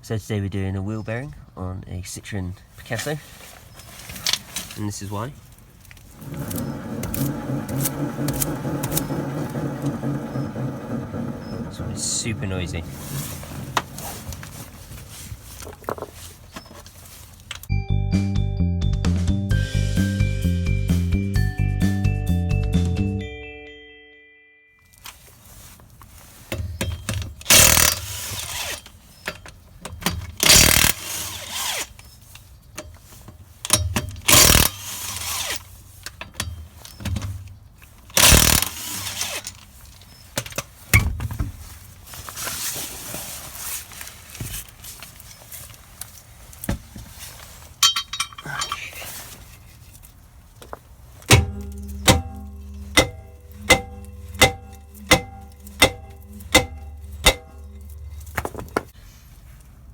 So today we're doing a wheel bearing on a Citroen Picasso, and this is why. This one is super noisy.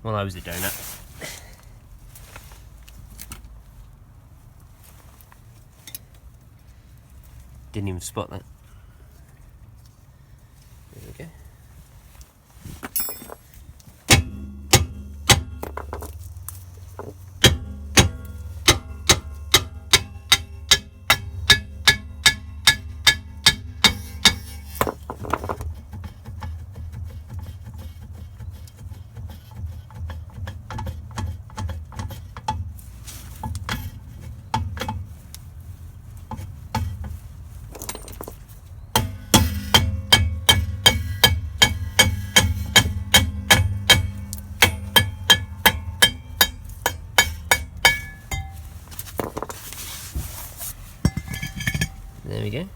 Well, I was a donut. Didn't even spot that. There we go. There we go.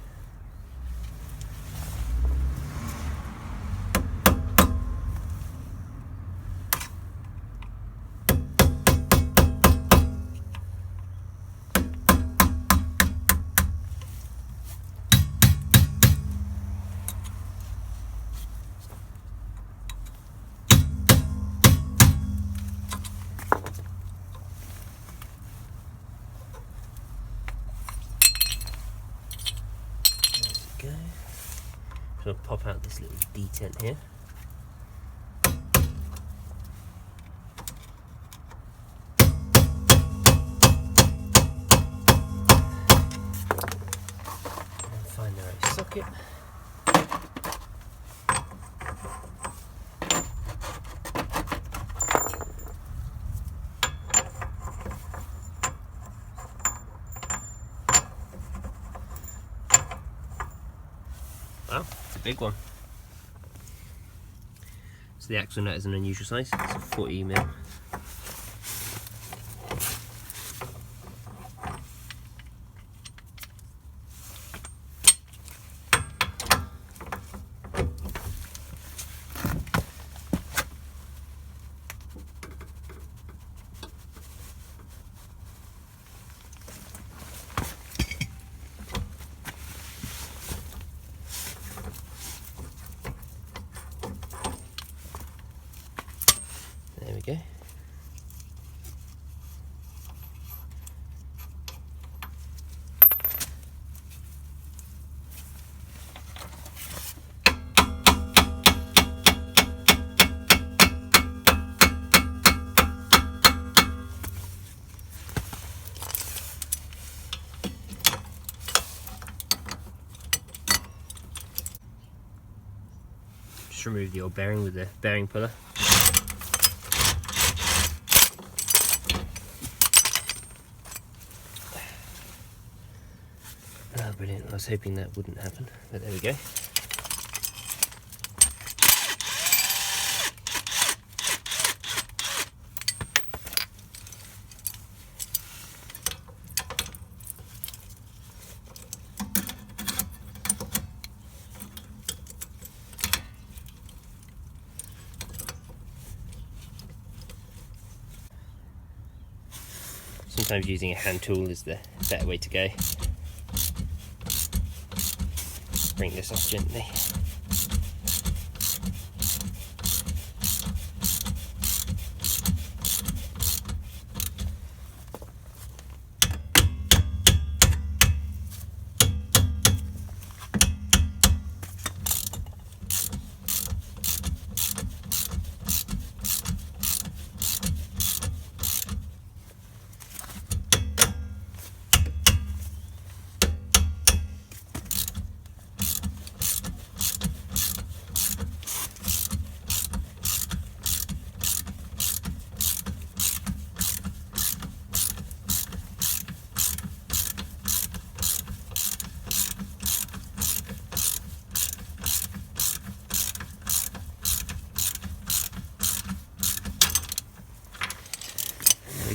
Go. So I'll pop out this little detent here. And find the right socket. Wow, it's a big one. So the axle nut is an unusual size. It's a 40mm. There we go. Just remove the old bearing with the bearing puller. Oh, brilliant. I was hoping that wouldn't happen, but there we go. Sometimes using a hand tool is the better way to go. Bring this off gently.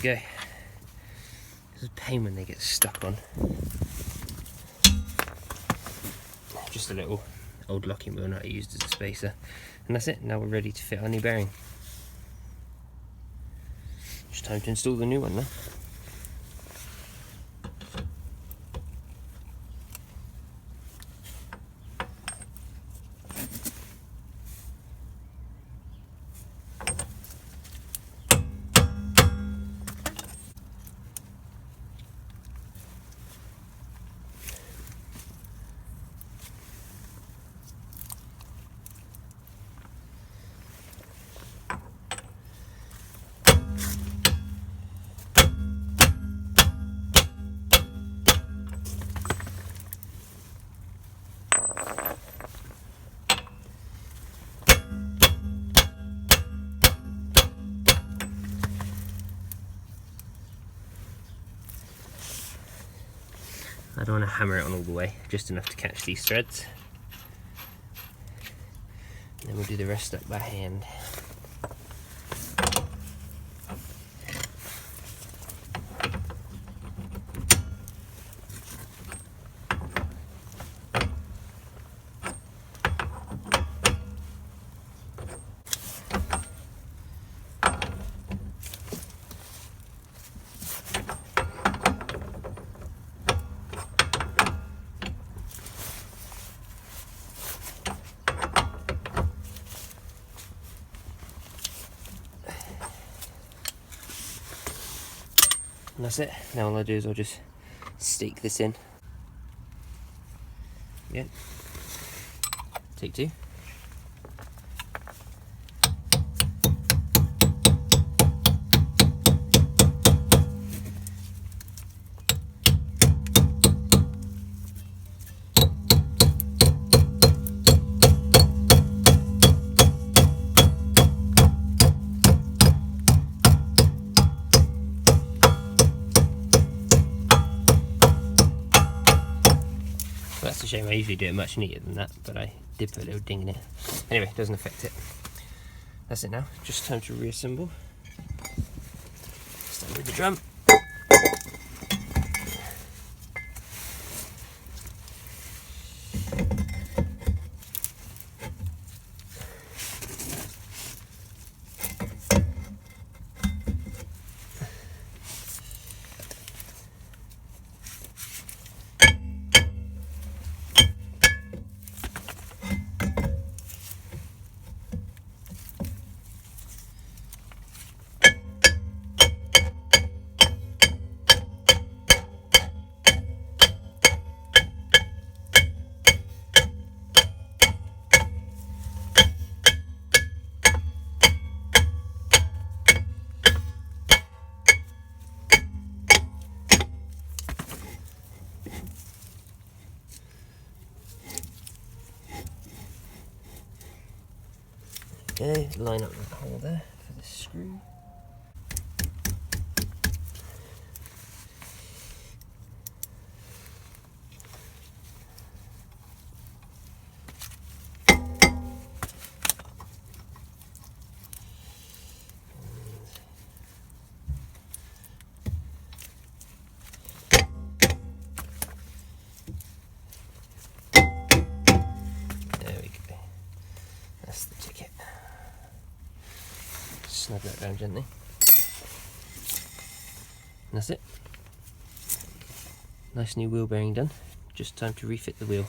go. It's a pain when they get stuck on. Just a little old locking wheel nut I used as a spacer. And that's it, now we're ready to fit our new bearing. It's time to install the new one now. I don't want to hammer it on all the way, just enough to catch these threads. And then we'll do the rest up by hand. And that's it. Now all I do is I'll just stake this in. Yeah. Take two. That's a shame, I usually do it much neater than that, but I did put a little ding in it. Anyway, it doesn't affect it. That's it now, just time to reassemble. Start with the drum. Okay, line up the hole there for the screw. There we go. That's the ticket. Snug that down gently. And that's it. Nice new wheel bearing done. Just time to refit the wheel.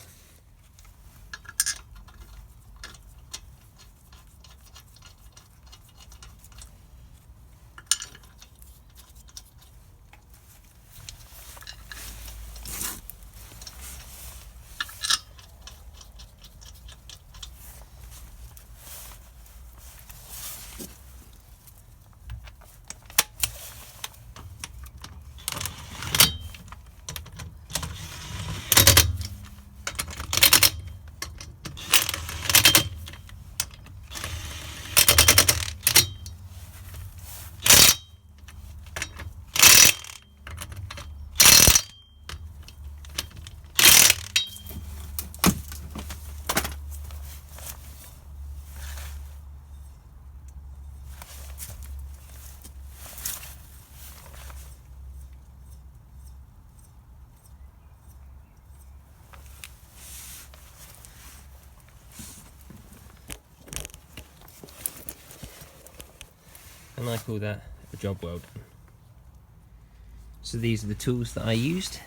and I call that a job well done. So these are the tools that I used.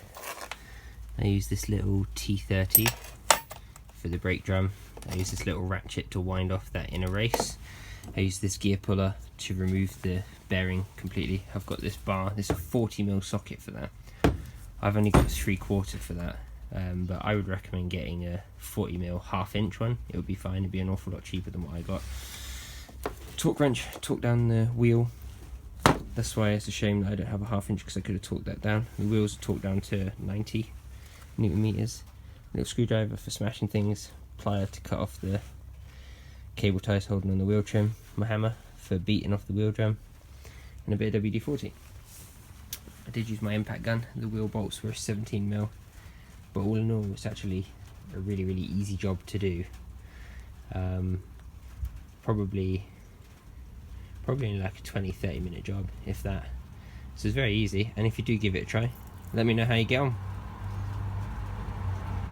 I used this little T30 for the brake drum. I used this little ratchet to wind off that inner race. I used this gear puller to remove the bearing completely. I've got this bar, this is a 40mm socket for that. I've only got 3/4 for that, but I would recommend getting a 40mm 1/2 inch one. It would be fine, it'd be an awful lot cheaper than what I got. Torque wrench, torque down the wheel. That's why it's a shame that I don't have a 1/2 inch, because I could have torqued that down. The wheels are torqued down to 90 Newton meters. Little screwdriver for smashing things, plier to cut off the cable ties holding on the wheel trim, my hammer for beating off the wheel drum, and a bit of WD-40. I did use my impact gun. The wheel bolts were 17mm, but all in all it's actually a really easy job to do. Probably like a 20-30 minute job, if that. So it's very easy, and if you do give it a try, let me know how you get on.